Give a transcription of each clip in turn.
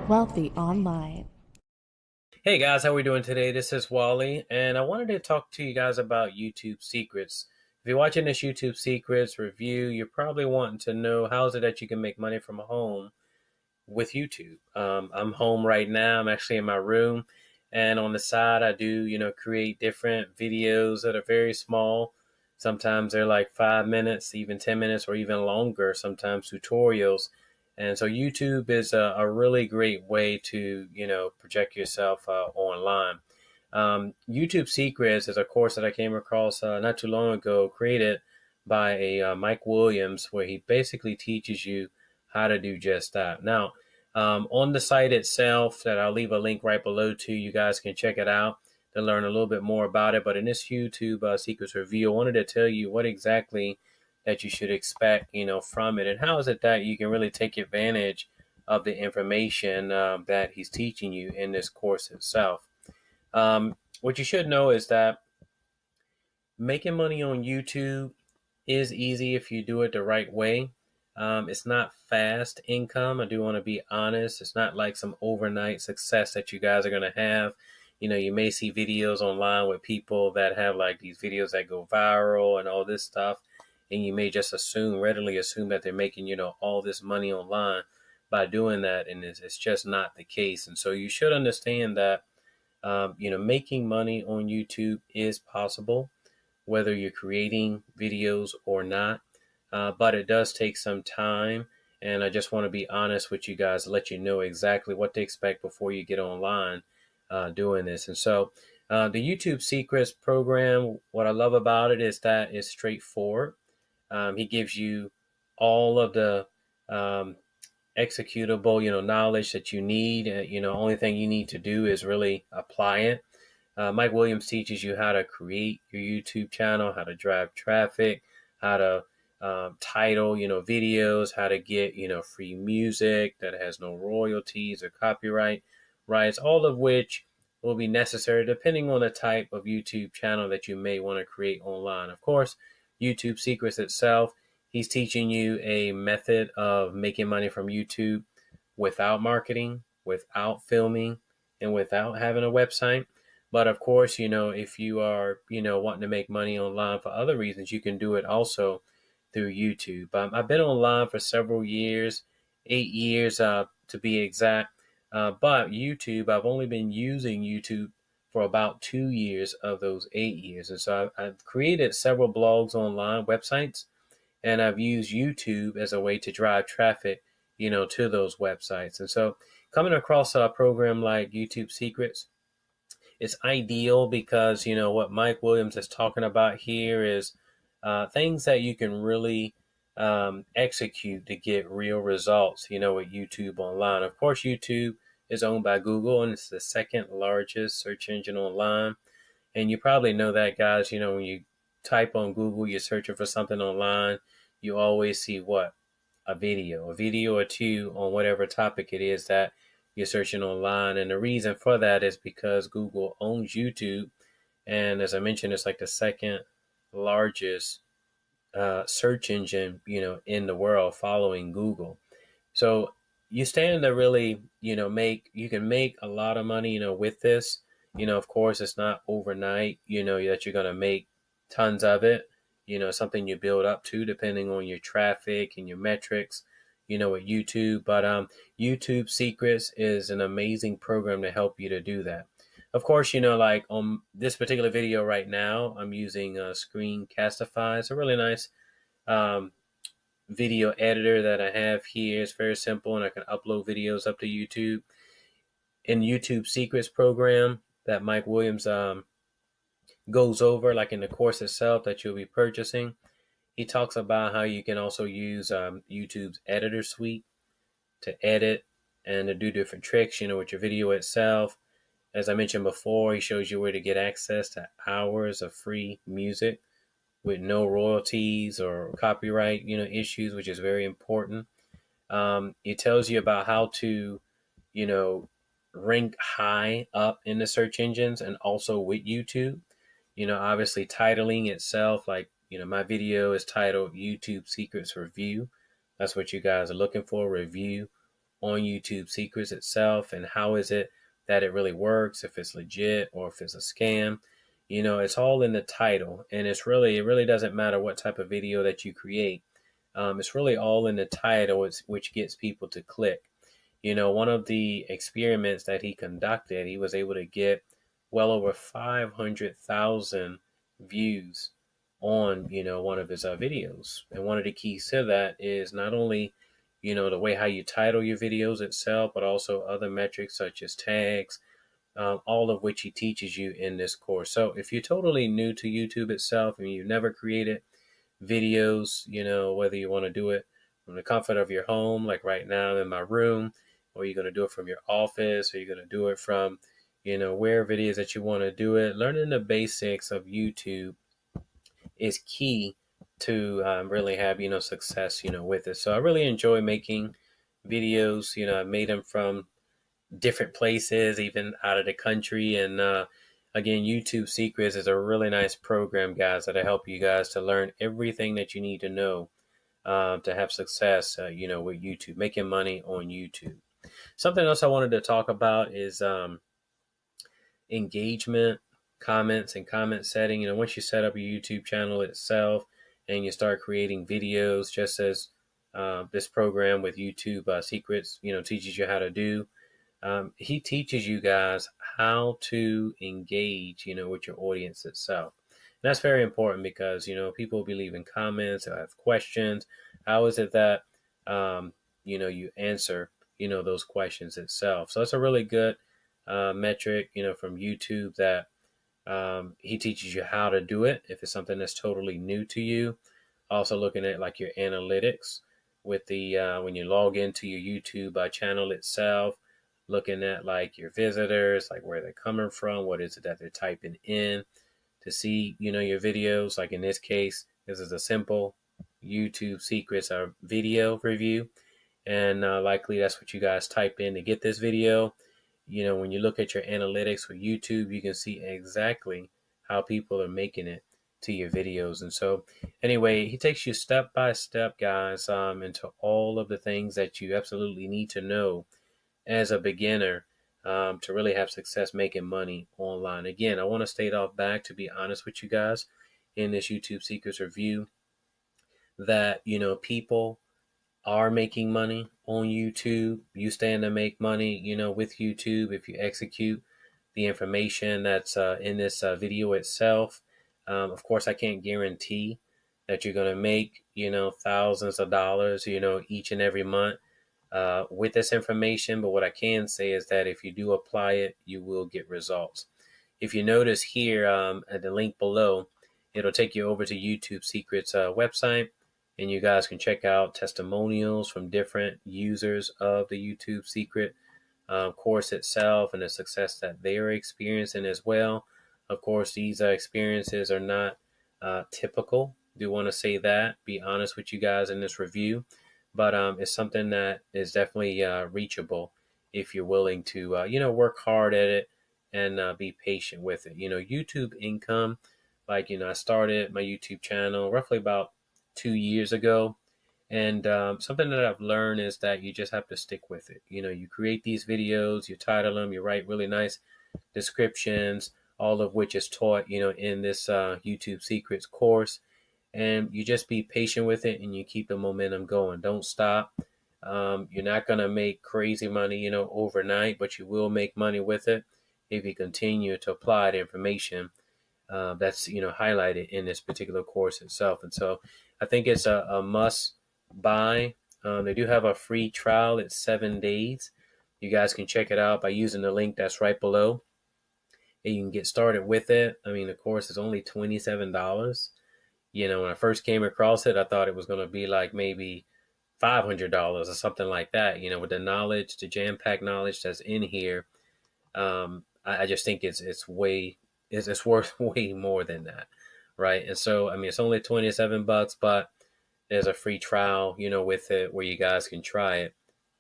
Wealthy Online. Hey guys, how we doing today? This is Wally, and I wanted to talk to you guys about YouTube secrets. If you're watching this YouTube secrets review, you're probably wanting to know how is it that you can make money from home with YouTube. I'm home right now. I'm actually in my room, and on the side, I do create different videos that are very small. Sometimes they're like 5 minutes, even 10 minutes, or even longer. Sometimes tutorials. And so YouTube is a really great way to project yourself online. YouTube Secrets is a course that I came across not too long ago, created by a Mike Williams, where he basically teaches you how to do just that. Now, on the site itself, that I'll leave a link right below to you guys can check it out to learn a little bit more about it. But in this YouTube Secrets review, I wanted to tell you what exactly that you should expect, from it, and how is it that you can really take advantage of the information that he's teaching you in this course itself. What you should know is that making money on YouTube is easy if you do it the right way. It's not fast income. I do want to be honest. It's not like some overnight success that you guys are going to have. You may see videos online with people that have like these videos that go viral and all this stuff. And you may just readily assume that they're making, all this money online by doing that. And it's just not the case. And so you should understand that, making money on YouTube is possible, whether you're creating videos or not. But it does take some time. And I just want to be honest with you guys, to let you know exactly what to expect before you get online doing this. And so the YouTube Secrets program, what I love about it is that it's straightforward. He gives you all of the um, executable, knowledge that you need. Only thing you need to do is really apply it. Mike Williams teaches you how to create your YouTube channel, how to drive traffic, how to title, videos, how to get, free music that has no royalties or copyright rights, all of which will be necessary depending on the type of YouTube channel that you may want to create online. Of course, YouTube Secrets itself, he's teaching you a method of making money from YouTube without marketing, without filming, and without having a website. But of course, if you are, wanting to make money online for other reasons, you can do it also through YouTube. I've been online for several years, 8 years to be exact. But YouTube, I've only been using YouTube for about 2 years of those 8 years. And so I've created several blogs online, websites, and I've used YouTube as a way to drive traffic, to those websites. And so coming across a program like YouTube Secrets, it's ideal because what Mike Williams is talking about here is things that you can really execute to get real results. With YouTube online. Of course, YouTube is owned by Google, and it's the second largest search engine online. And you probably know that, guys. When you type on Google, you're searching for something online, you always see what? A video or two on whatever topic it is that you're searching online. And the reason for that is because Google owns YouTube. And as I mentioned, it's like the second largest search engine, in the world following Google. So you stand to really, you can make a lot of money, with this. Of course, it's not overnight, that you're going to make tons of it. Something you build up to depending on your traffic and your metrics, with YouTube. But YouTube Secrets is an amazing program to help you to do that. Of course, like on this particular video right now, I'm using Screencastify. It's a really nice um, video editor that I have here. It's very simple, and I can upload videos up to YouTube. In YouTube Secrets program that Mike Williams goes over, like in the course itself that you'll be purchasing, he talks about how you can also use YouTube's editor suite to edit and to do different tricks, with your video itself. As I mentioned before, he shows you where to get access to hours of free music with no royalties or copyright, issues, which is very important. It tells you about how to, you know, rank high up in the search engines and also with YouTube. Obviously titling itself, like, my video is titled YouTube Secrets Review. That's what you guys are looking for, review on YouTube Secrets itself, and how is it that it really works, if it's legit or if it's a scam. It's all in the title, and it really doesn't matter what type of video that you create. It's really all in the title, which gets people to click. One of the experiments that he conducted, he was able to get well over 500,000 views on, one of his videos. And one of the keys to that is not only, the way how you title your videos itself, but also other metrics such as tags, all of which he teaches you in this course. So if you're totally new to YouTube itself and you've never created videos, whether you want to do it from the comfort of your home, like right now in my room, or you're going to do it from your office, or you're going to do it from, wherever it is that you want to do it, learning the basics of YouTube is key to really have, success, with it. So I really enjoy making videos. I made them from different places, even out of the country. And again, YouTube Secrets is a really nice program, guys, that'll help you guys to learn everything that you need to know to have success, with YouTube, making money on YouTube. Something else I wanted to talk about is engagement, comments, and comment setting. Once you set up your YouTube channel itself and you start creating videos, just as this program with YouTube Secrets, teaches you how to do. He teaches you guys how to engage, with your audience itself. And that's very important because, people will be leaving comments, they'll have questions. How is it that, you answer, those questions itself? So it's a really good metric, from YouTube that he teaches you how to do it if it's something that's totally new to you. Also looking at like your analytics with the when you log into your YouTube channel itself, looking at like your visitors, like where they're coming from, what is it that they're typing in to see, your videos. Like in this case, this is a simple YouTube Secrets video review. And likely that's what you guys type in to get this video. When you look at your analytics with YouTube, you can see exactly how people are making it to your videos. And so anyway, he takes you step by step, guys, into all of the things that you absolutely need to know as a beginner to really have success making money online. Again, I want to state off back, to be honest with you guys, in this YouTube Secrets review, that, people are making money on YouTube. You stand to make money, with YouTube if you execute the information that's in this video itself. Of course, I can't guarantee that you're going to make, thousands of dollars, each and every month with this information. But what I can say is that if you do apply it, you will get results. If you notice here at the link below, it'll take you over to YouTube Secrets website, and you guys can check out testimonials from different users of the YouTube Secret course itself and the success that they are experiencing as well. Of course, these experiences are not typical. Do want to say that, be honest with you guys in this review, but it's something that is definitely reachable if you're willing to, work hard at it and be patient with it. YouTube income, like, I started my YouTube channel roughly about 2 years ago. And something that I've learned is that you just have to stick with it. You create these videos, you title them, you write really nice descriptions, all of which is taught, in this YouTube Secrets course. And you just be patient with it and you keep the momentum going. Don't stop. You're not going to make crazy money, overnight, but you will make money with it if you continue to apply the information that's highlighted in this particular course itself. And so I think it's a must buy. They do have a free trial. It's 7 days. You guys can check it out by using the link that's right below, and you can get started with it. I mean, the course is only $27. When I first came across it, I thought it was going to be like maybe $500 or something like that. With the knowledge, the jam-packed knowledge that's in here, I just think it's worth way more than that, right? And so, I mean, it's only $27, but there's a free trial, with it where you guys can try it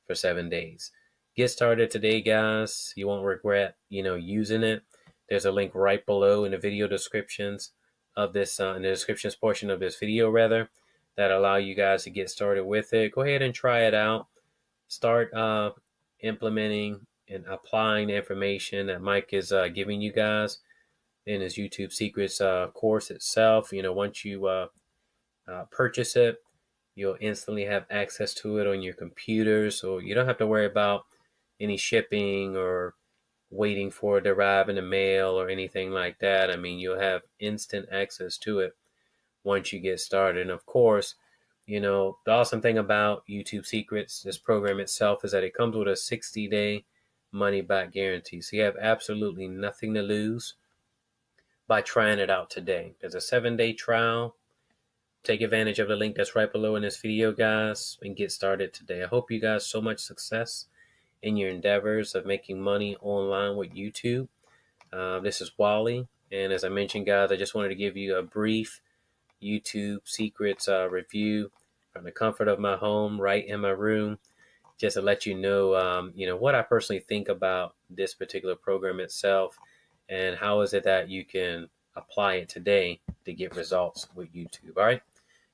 for 7 days. Get started today, guys. You won't regret, using it. There's a link right below in the video descriptions of this, in the descriptions portion of this video, rather. that allow you guys to get started with it. Go ahead and try it out. Start implementing and applying the information that Mike is giving you guys in his YouTube Secrets course itself. Once you purchase it, you'll instantly have access to it on your computer, so you don't have to worry about any shipping or waiting for it to arrive in the mail or anything like that. I mean, you'll have instant access to it once you get started. And of course, the awesome thing about YouTube Secrets, this program itself, is that it comes with a 60-day money back guarantee. So you have absolutely nothing to lose by trying it out today. There's a 7-day trial. Take advantage of the link that's right below in this video, guys, and get started today. I hope you guys so much success in your endeavors of making money online with YouTube. This is Wally, and as I mentioned, guys, I just wanted to give you a brief YouTube Secrets review from the comfort of my home, right in my room, just to let you know, what I personally think about this particular program itself, and how is it that you can apply it today to get results with YouTube. All right.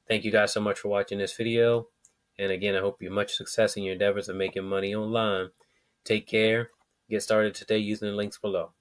Thank you guys so much for watching this video. And again, I hope you have much success in your endeavors of making money online. Take care. Get started today using the links below.